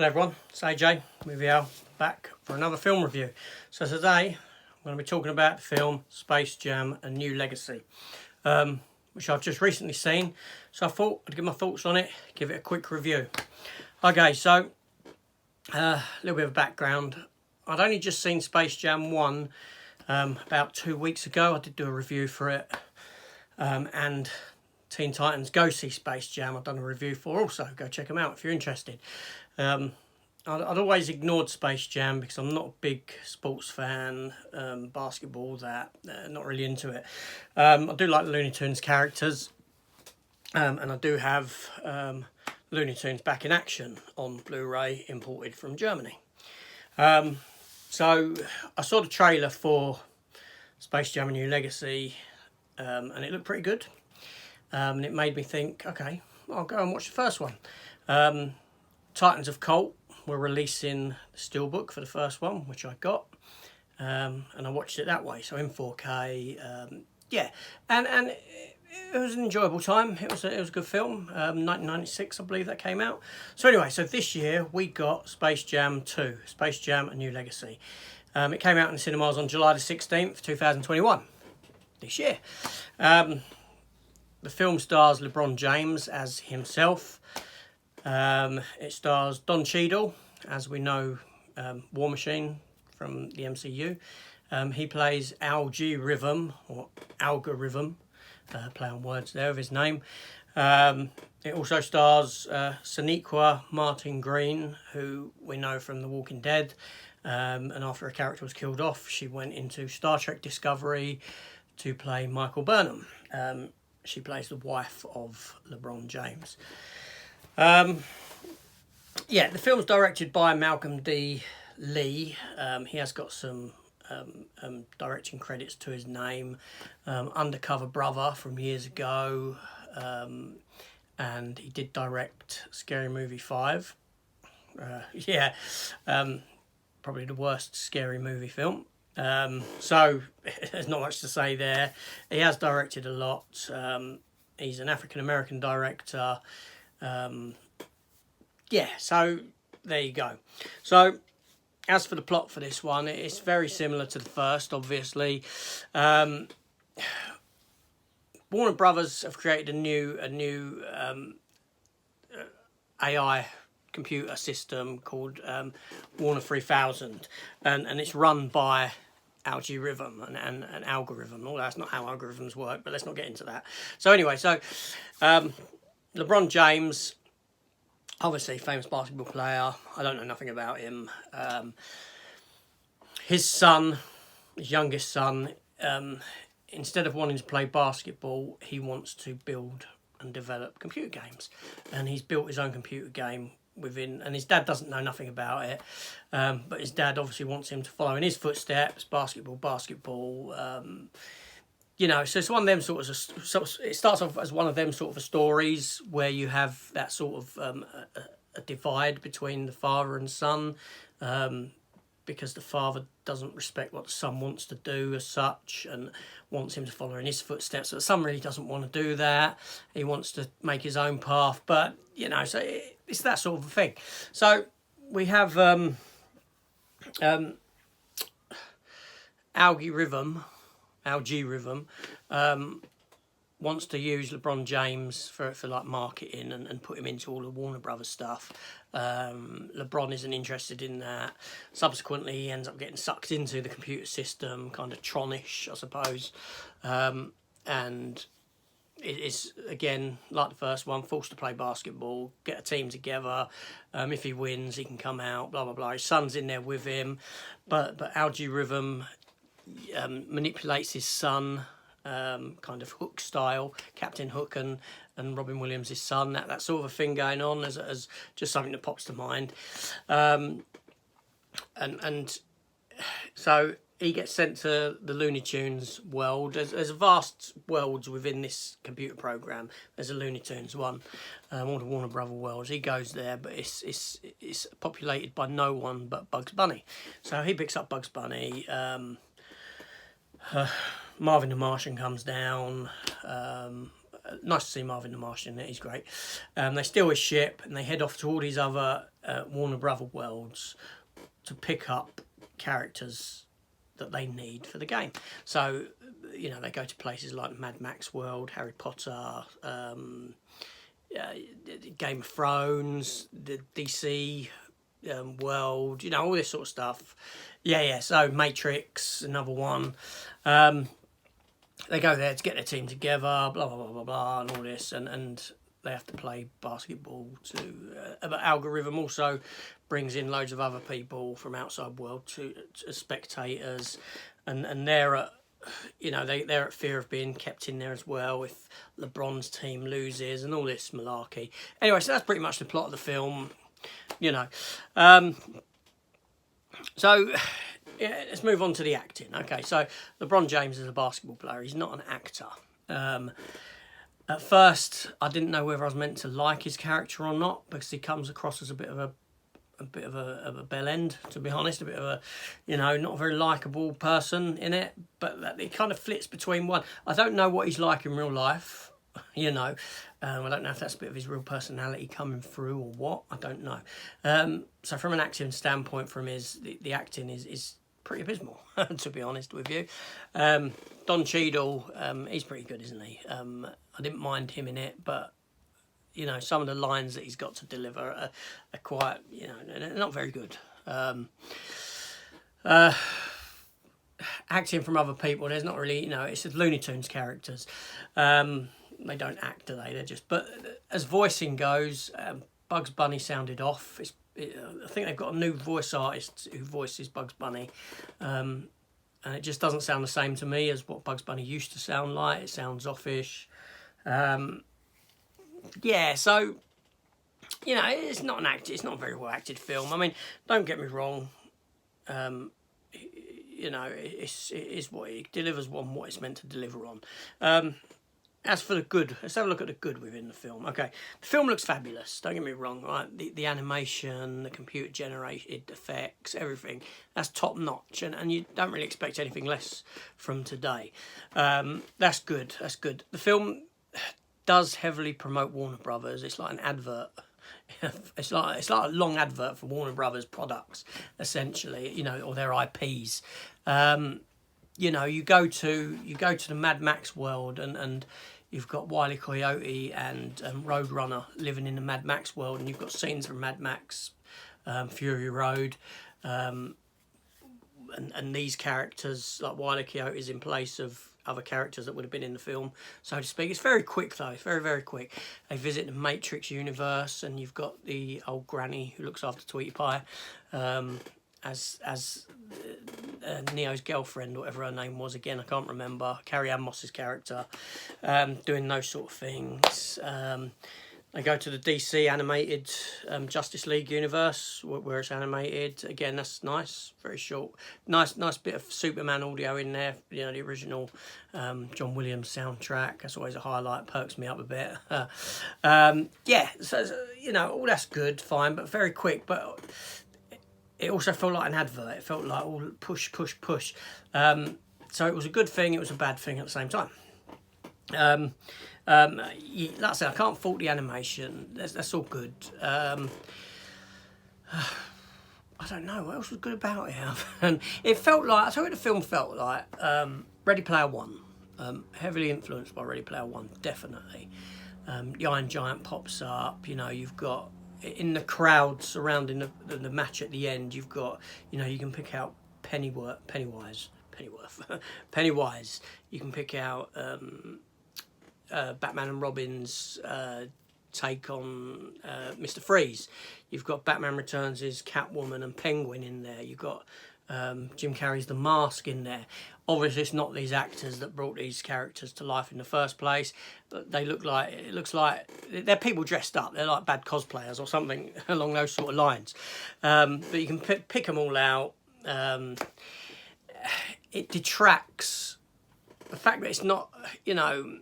Hello everyone, it's AJ with you back for another film review. So today I'm going to be talking about the film Space Jam: A New Legacy, which I've just recently seen. So I thought I'd give my thoughts on it, give it a quick review. Okay, so a little bit of background. I'd only just seen Space Jam 1 about 2 weeks ago. I did do a review for it, and Teen Titans Go See Space Jam I've done a review for also. Go check them out if you're interested. I'd always ignored Space Jam because I'm not a big sports fan, basketball, not really into it. I do like the Looney Tunes characters, and I do have Looney Tunes Back in Action on Blu-ray imported from Germany. So I saw the trailer for Space Jam: A New Legacy, and it looked pretty good. And it made me think, okay, I'll go and watch the first one. Titans of Colt were releasing the steelbook for the first one, which I got, and I watched it that way, so in 4K. Yeah, and it was an enjoyable time. It was a good film. 1996, I believe that came out. So anyway, so this year we got Space Jam 2, Space Jam: A New Legacy. It came out in the cinemas on July the 16th, 2021, this year. The film stars LeBron James as himself. It stars Don Cheadle, as we know, War Machine from the MCU. He plays Algorithm, or Algorithm, play on words there of his name. It also stars Sonequa Martin Green, who we know from The Walking Dead. And after her character was killed off, she went into Star Trek Discovery to play Michael Burnham. She plays the wife of LeBron James. Yeah, the film's directed by Malcolm D. Lee. He has got some directing credits to his name. Undercover Brother from years ago. And he did direct Scary Movie 5. Yeah, probably the worst Scary Movie film. So there's not much to say there. He has directed a lot. He's an African-American director. Yeah, so there you go. So as for the plot for this one, it's very similar to the first, obviously. Warner Brothers have created a new AI computer system called Warner 3000, and it's run by Algorithm and an algorithm. Well, that's not how algorithms work, but let's not get into that. So anyway, LeBron James, obviously famous basketball player. I don't know nothing about him. His youngest son, instead of wanting to play basketball, he wants to build and develop computer games, and he's built his own computer game and his dad doesn't know nothing about it, but his dad obviously wants him to follow in his footsteps. Basketball. You know, so it's one of them sort of. It starts off as one of them sort of stories where you have that sort of a divide between the father and son, because the father doesn't respect what the son wants to do as such and wants him to follow in his footsteps. But the son really doesn't want to do that. He wants to make his own path. But, you know, so it's that sort of a thing. So we have Algorithm wants to use LeBron James for like marketing and put him into all the Warner Brothers stuff. LeBron isn't interested in that. Subsequently, he ends up getting sucked into the computer system, kind of Tronish, I suppose. And it is, again, like the first one, forced to play basketball, get a team together. If he wins, he can come out, blah, blah, blah. His son's in there with him. But Algorithm manipulates his son, kind of Hook style, Captain Hook and Robin Williams, his son, that sort of a thing going on as just something that pops to mind. And so he gets sent to the Looney Tunes world. There's vast worlds within this computer program. There's a Looney Tunes one, all the Warner Brother worlds. He goes there, but it's populated by no one but Bugs Bunny. So he picks up Bugs Bunny. Marvin the Martian comes down. nice to see Marvin the Martian in it. He's great. They steal his ship and they head off to all these other Warner Brother worlds to pick up characters that they need for the game. So, you know, they go to places like Mad Max World, Harry Potter, Game of Thrones, the DC world, you know, all this sort of stuff. Yeah. So Matrix, another one. They go there to get their team together, blah blah blah blah blah, and all this, and they have to play basketball too. But Algorithm also brings in loads of other people from outside world to spectators, and they're at, you know, they're at fear of being kept in there as well if LeBron's team loses and all this malarkey. Anyway, so that's pretty much the plot of the film, you know. So yeah, let's move on to the acting. Okay, so LeBron James is a basketball player. He's not an actor. At first, I didn't know whether I was meant to like his character or not, because he comes across as a bit of a bell end, to be honest, a bit of a, you know, not a very likable person in it. But it kind of flits between one. I don't know what he's like in real life, you know. I don't know if that's a bit of his real personality coming through or what. I don't know. So from an acting standpoint, from the acting is pretty abysmal, to be honest with you. Don Cheadle, he's pretty good, isn't he? I didn't mind him in it, but you know, some of the lines that he's got to deliver are quite, you know, not very good. Acting from other people, there's not really, you know, it's just Looney Tunes characters. They don't act, do they? They're just, but as voicing goes, Bugs Bunny sounded off. I think they've got a new voice artist who voices Bugs Bunny, and it just doesn't sound the same to me as what Bugs Bunny used to sound like. It sounds offish. Yeah, so, you know, it's not it's not a very well acted film. I mean, don't get me wrong. You know, it is what it delivers on what it's meant to deliver on. As for the good, let's have a look at the good within the film. Okay, the film looks fabulous, don't get me wrong, right? The animation, the computer generated effects, everything, that's top notch, and you don't really expect anything less from today. That's good, that's good. The film does heavily promote Warner Brothers. It's like an advert. It's like a long advert for Warner Brothers products, essentially, you know, or their IPs. You know, you go to the Mad Max world, and you've got Wile E. Coyote and Roadrunner living in the Mad Max world, and you've got scenes from Mad Max, Fury Road, and these characters like Wile E. Coyote is in place of other characters that would have been in the film, so to speak. It's very quick though. It's very, very quick. They visit the Matrix universe, and you've got the old granny who looks after Tweety Pie, as Neo's girlfriend, whatever her name was, again I can't remember, Carrie Ann Moss's character, doing those sort of things. They go to the DC animated Justice League universe where it's animated. Again, that's nice, very short. Nice bit of Superman audio in there, you know, the original John Williams soundtrack. That's always a highlight, perks me up a bit. Yeah, so, you know, all that's good, fine, but very quick. But it also felt like an advert. It felt like all push. So it was a good thing, it was a bad thing at the same time. Like I said, I can't fault the animation. That's all good. I don't know what else was good about it. And it felt like, I tell you what the film felt like. Ready Player One, heavily influenced by Ready Player One, definitely. The Iron Giant pops up. You know, you've got in the crowd surrounding the match at the end. You've got, you know, you can pick out Pennywise. You can pick out Batman and Robin's take on Mr. Freeze. You've got Batman Returns' Catwoman and Penguin in there. You've got Jim Carrey's The Mask in there. Obviously, it's not these actors that brought these characters to life in the first place. But it looks like they're people dressed up. They're like bad cosplayers or something along those sort of lines. But you can pick them all out. It detracts the fact that it's not, you know,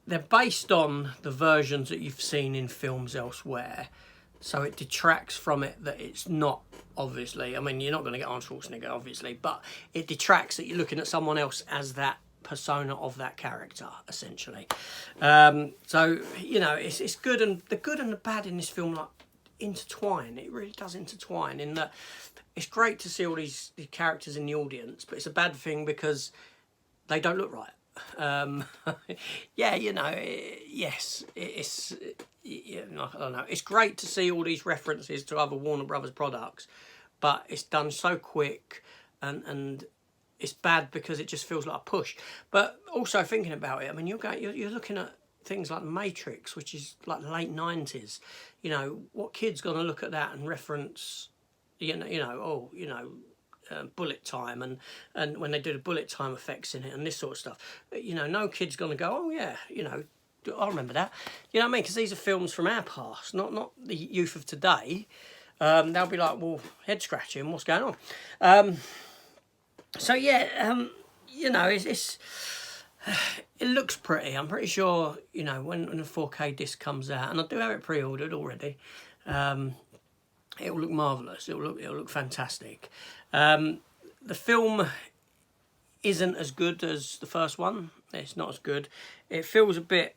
they're based on the versions that you've seen in films elsewhere, so it detracts from it that it's not, obviously, I mean, you're not going to get Arnold Schwarzenegger, obviously, but it detracts that you're looking at someone else as that persona of that character, essentially. So, you know, it's good, and the good and the bad in this film, like, intertwine. It really does intertwine, in that it's great to see all these characters in the audience, but it's a bad thing because they don't look right. Yeah, you know, it's I don't know. It's great to see all these references to other Warner Brothers products, but it's done so quick, and it's bad because it just feels like a push. But also thinking about it, I mean, you're looking at things like The Matrix, which is like the late 90s. You know, what kid's gonna look at that and reference, bullet time, and when they do the bullet time effects in it and this sort of stuff, you know, no kid's gonna go, oh yeah, you know, I remember that. You know what I mean? Because these are films from our past, not the youth of today. They'll be like, well, head scratching, what's going on? So yeah, you know, it looks pretty. I'm pretty sure, you know, when the 4K disc comes out, and I do have it pre-ordered already, it will look marvellous. It will look fantastic. The film isn't as good as the first one. It's not as good. It feels like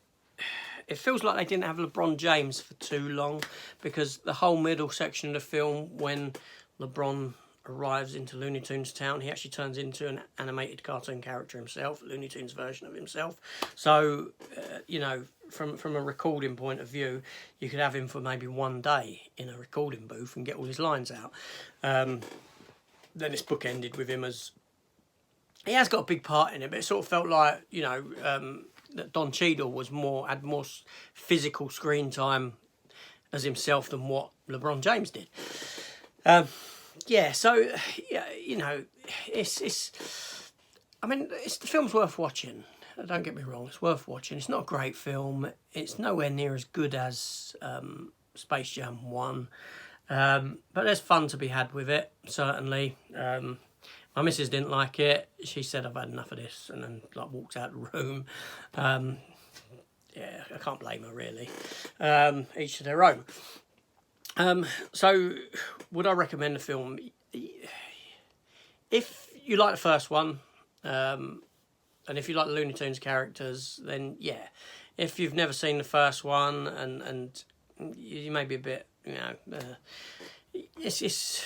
they didn't have LeBron James for too long, because the whole middle section of the film, when LeBron arrives into Looney Tunes Town, he actually turns into an animated cartoon character himself, Looney Tunes version of himself. So, you know, from a recording point of view, you could have him for maybe one day in a recording booth and get all his lines out. Then this book ended with him as... He has got a big part in it, but it sort of felt like, you know, that Don Cheadle had more physical screen time as himself than what LeBron James did. Yeah, so, yeah, you know, the film's worth watching. Don't get me wrong, it's worth watching. It's not a great film. It's nowhere near as good as Space Jam 1. But there's fun to be had with it, certainly. My missus didn't like it. She said, I've had enough of this, and then like walked out of the room. Yeah, I can't blame her, really. Each to their own. So, would I recommend the film? If you like the first one, and if you like the Looney Tunes characters, then yeah. If you've never seen the first one, and you may be a bit, you know, it's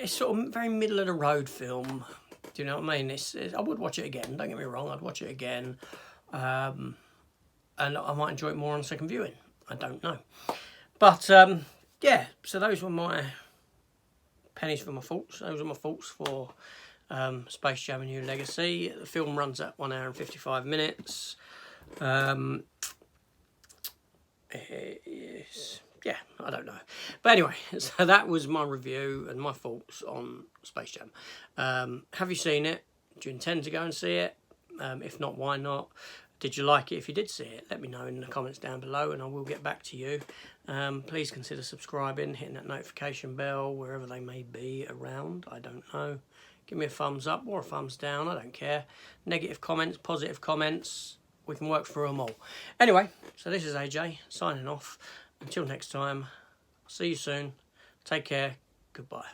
sort of very middle of the road film. Do you know what I mean? I would watch it again. Don't get me wrong, I'd watch it again, and I might enjoy it more on second viewing. I don't know, but yeah. So those were my pennies for my thoughts. Those are my thoughts for Space Jam: A New Legacy. The film runs at 1 hour and 55 minutes. Yeah, I don't know. But anyway, so that was my review and my thoughts on Space Jam. Have you seen it? Do you intend to go and see it? If not, why not? Did you like it? If you did see it, let me know in the comments down below, and I will get back to you. Please consider subscribing, hitting that notification bell, wherever they may be around. I don't know. Give me a thumbs up or a thumbs down. I don't care. Negative comments, positive comments. We can work through them all. Anyway, so this is AJ signing off. Until next time, see you soon. Take care. Goodbye.